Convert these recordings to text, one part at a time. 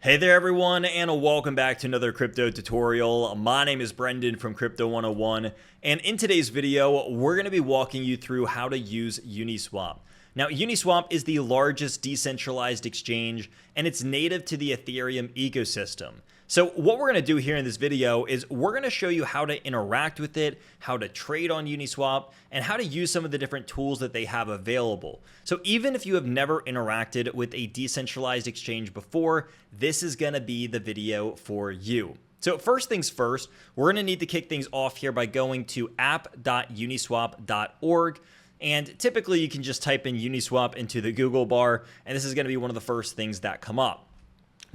Hey there everyone, and welcome back to another crypto tutorial. My name is Brendan from Crypto 101, and in today's video, we're going to be walking you through how to use Uniswap. Now, Uniswap is the largest decentralized exchange, and it's native to the Ethereum ecosystem. So what we're going to do here in this video is we're going to show you how to interact with it, how to trade on Uniswap, and how to use some of the different tools that they have available. So even if you have never interacted with a decentralized exchange before, this is going to be the video for you. So first things first, we're going to need to kick things off here by going to app.uniswap.org. And typically you can just type in Uniswap into the Google bar, and this is going to be one of the first things that come up.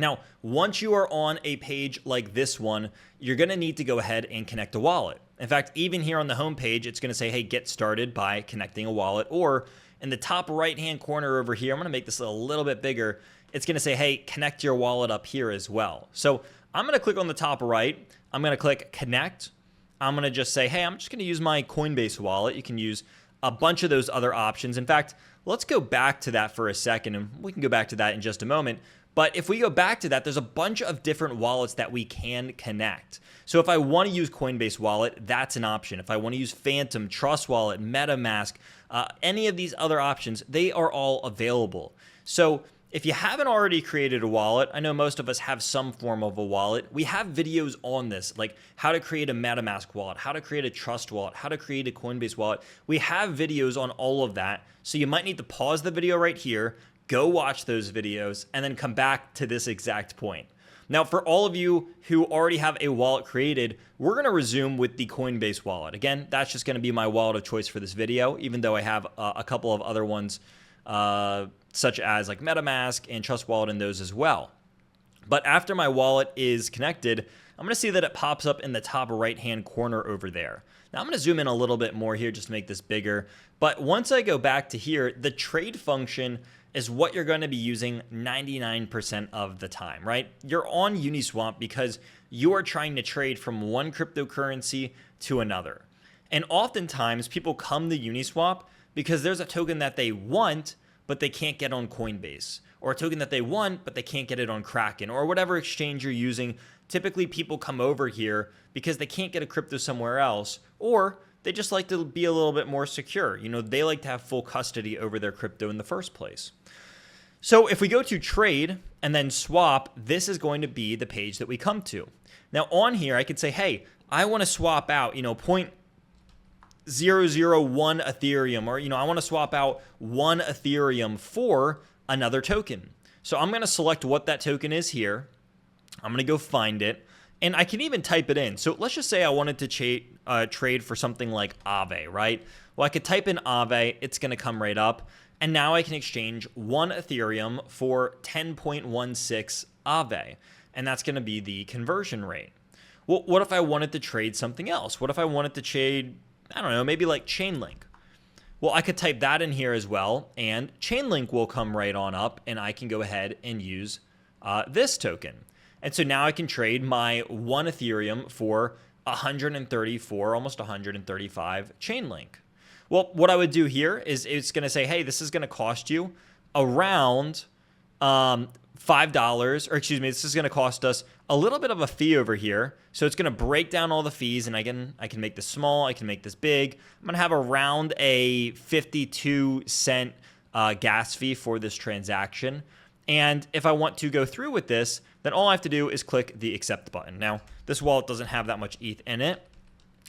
Now, once you are on a page like this one, you're going to need to go ahead and connect a wallet. In fact, even here on the home page, it's going to say, hey, get started by connecting a wallet. Or in the top right-hand corner over here, I'm going to make this a little bit bigger. It's going to say, hey, connect your wallet up here as well. So I'm going to click on the top right. I'm going to click connect. I'm going to just say, hey, I'm just going to use my Coinbase wallet. You can use a bunch of those other options. In fact, let's go back to that for a second, and we can go back to that in just a moment. But if we go back to that, there's a bunch of different wallets that we can connect. So if I want to use Coinbase Wallet, that's an option. If I want to use Phantom, Trust Wallet, MetaMask, any of these other options, they are all available. So if you haven't already created a wallet, I know most of us have some form of a wallet. We have videos on this, like how to create a MetaMask wallet, how to create a Trust wallet, how to create a Coinbase wallet. We have videos on all of that. So you might need to pause the video right here, go watch those videos, and then come back to this exact point. Now, for all of you who already have a wallet created, we're going to resume with the Coinbase wallet. Again, that's just going to be my wallet of choice for this video, even though I have a couple of other ones, such as like MetaMask and Trust Wallet and those as well. But after my wallet is connected, I'm going to see that it pops up in the top right-hand corner over there. Now, I'm going to zoom in a little bit more here just to make this bigger. But once I go back to here, the trade function is what you're going to be using 99% of the time, right? You're on Uniswap because you are trying to trade from one cryptocurrency to another. And oftentimes people come to Uniswap because there's a token that they want, but they can't get on Coinbase, or a token that they want, but they can't get it on Kraken, or whatever exchange you're using. Typically people come over here because they can't get a crypto somewhere else, or they just like to be a little bit more secure. You know, they like to have full custody over their crypto in the first place. So if we go to trade and then swap, this is going to be the page that we come to. Now on here, I could say, hey, I want to swap out, 0.001 Ethereum, or, I want to swap out 1 Ethereum for another token. So I'm going to select what that token is here. I'm going to go find it, and I can even type it in. So let's just say I wanted to trade for something like Aave, right? Well, I could type in Aave. It's going to come right up. And now I can exchange 1 Ethereum for 10.16 Aave. And that's going to be the conversion rate. Well, what if I wanted to trade something else? What if I wanted to trade, I don't know, maybe like Chainlink? Well, I could type that in here as well, and Chainlink will come right on up, and I can go ahead and use this token. And so now I can trade my 1 Ethereum for 134, almost 135 Chainlink. Well, what I would do here is it's going to say, hey, this is going to cost you around $5, or excuse me, this is going to cost us a little bit of a fee over here. So it's going to break down all the fees, and I can make this small, I can make this big. I'm going to have around a 52-cent gas fee for this transaction. And if I want to go through with this, then all I have to do is click the accept button. Now, this wallet doesn't have that much ETH in it.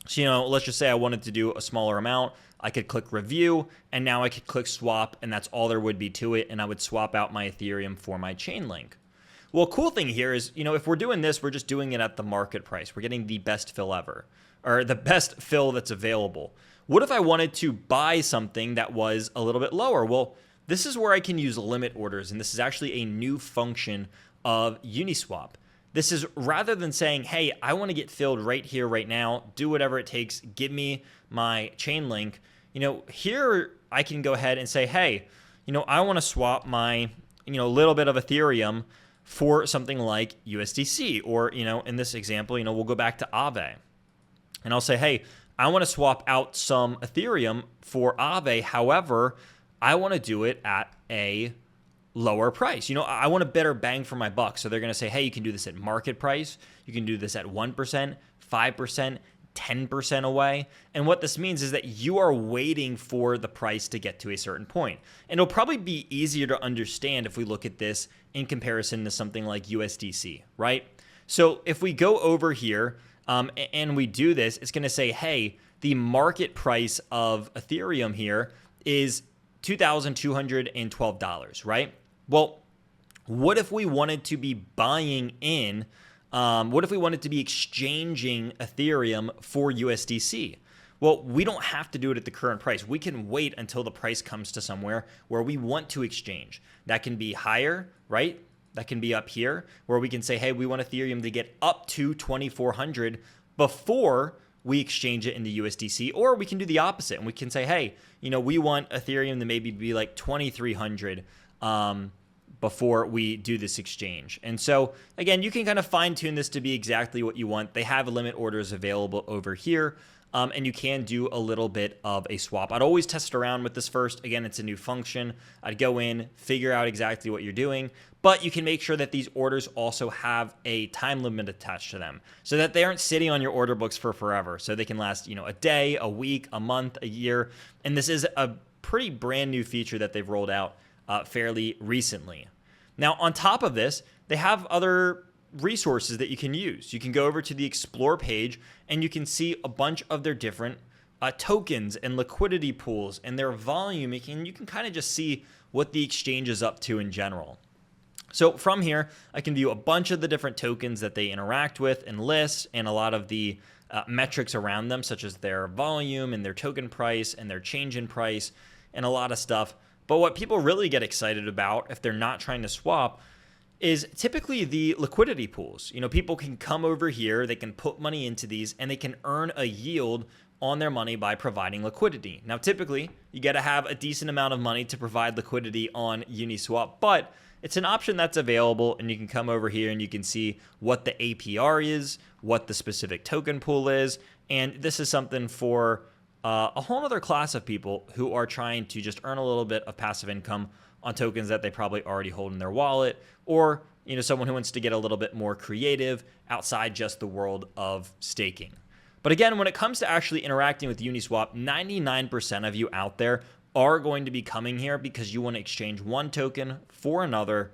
So, let's just say I wanted to do a smaller amount. I could click review, and now I could click swap, and that's all there would be to it, and I would swap out my Ethereum for my Chainlink. Well, cool thing here is, if we're doing this, we're just doing it at the market price. We're getting the best fill ever, or the best fill that's available. What if I wanted to buy something that was a little bit lower? Well, this is where I can use limit orders, and this is actually a new function of Uniswap. This is rather than saying, hey, I want to get filled right here, right now, do whatever it takes, give me my Chainlink. Here I can go ahead and say, hey, I want to swap my, little bit of Ethereum for something like USDC, or, in this example, we'll go back to Aave, and I'll say, hey, I want to swap out some Ethereum for Aave. However, I want to do it at a lower price. I want a better bang for my buck. So they're going to say, hey, you can do this at market price. You can do this at 1%, 5%, 10% away. And what this means is that you are waiting for the price to get to a certain point. And it'll probably be easier to understand if we look at this in comparison to something like USDC, right? So if we go over here and we do this, it's going to say, hey, the market price of Ethereum here is $2,212, right? Well, what if we wanted to be buying in? What if we wanted to be exchanging Ethereum for USDC? Well, we don't have to do it at the current price. We can wait until the price comes to somewhere where we want to exchange. That can be higher, right? That can be up here where we can say, hey, we want Ethereum to get up to 2,400 before we exchange it into USDC, or we can do the opposite and we can say, hey, we want Ethereum to maybe be like 2,300 before we do this exchange. And so again, you can kind of fine tune this to be exactly what you want. They have limit orders available over here. And you can do a little bit of a swap. I'd always test around with this first. Again, it's a new function. I'd go in, figure out exactly what you're doing, but you can make sure that these orders also have a time limit attached to them so that they aren't sitting on your order books for forever. So they can last, a day, a week, a month, a year. And this is a pretty brand new feature that they've rolled out fairly recently. Now, on top of this, they have other resources that you can use. You can go over to the Explore page and you can see a bunch of their different tokens and liquidity pools and their volume. And you can kind of just see what the exchange is up to in general. So from here, I can view a bunch of the different tokens that they interact with and list, and a lot of the metrics around them, such as their volume and their token price and their change in price and a lot of stuff. But what people really get excited about if they're not trying to swap is typically the liquidity pools. People can come over here, they can put money into these, and they can earn a yield on their money by providing liquidity. Now, typically, you got to have a decent amount of money to provide liquidity on Uniswap, but it's an option that's available, and you can come over here and you can see what the APR is, what the specific token pool is, and this is something for a whole other class of people who are trying to just earn a little bit of passive income on tokens that they probably already hold in their wallet, or someone who wants to get a little bit more creative outside just the world of staking. But again, when it comes to actually interacting with Uniswap, 99% of you out there are going to be coming here because you want to exchange one token for another,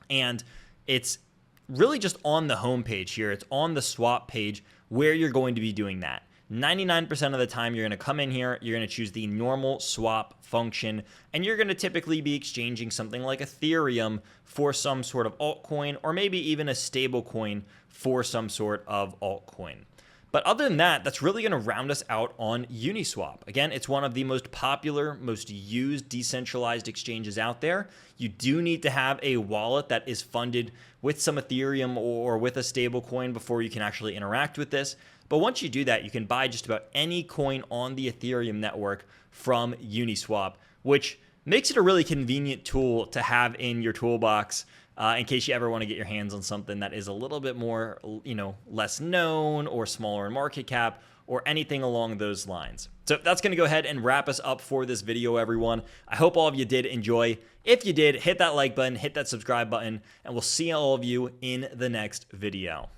and it's really just on the home page here. It's on the swap page where you're going to be doing that. 99% of the time, you're going to come in here, you're going to choose the normal swap function, and you're going to typically be exchanging something like Ethereum for some sort of altcoin, or maybe even a stable coin for some sort of altcoin. But other than that, that's really going to round us out on Uniswap. Again, it's one of the most popular, most used decentralized exchanges out there. You do need to have a wallet that is funded with some Ethereum or with a stable coin before you can actually interact with this. But once you do that, you can buy just about any coin on the Ethereum network from Uniswap, which makes it a really convenient tool to have in your toolbox in case you ever want to get your hands on something that is a little bit more, less known or smaller in market cap or anything along those lines. So that's going to go ahead and wrap us up for this video, everyone. I hope all of you did enjoy. If you did, hit that like button, hit that subscribe button, and we'll see all of you in the next video.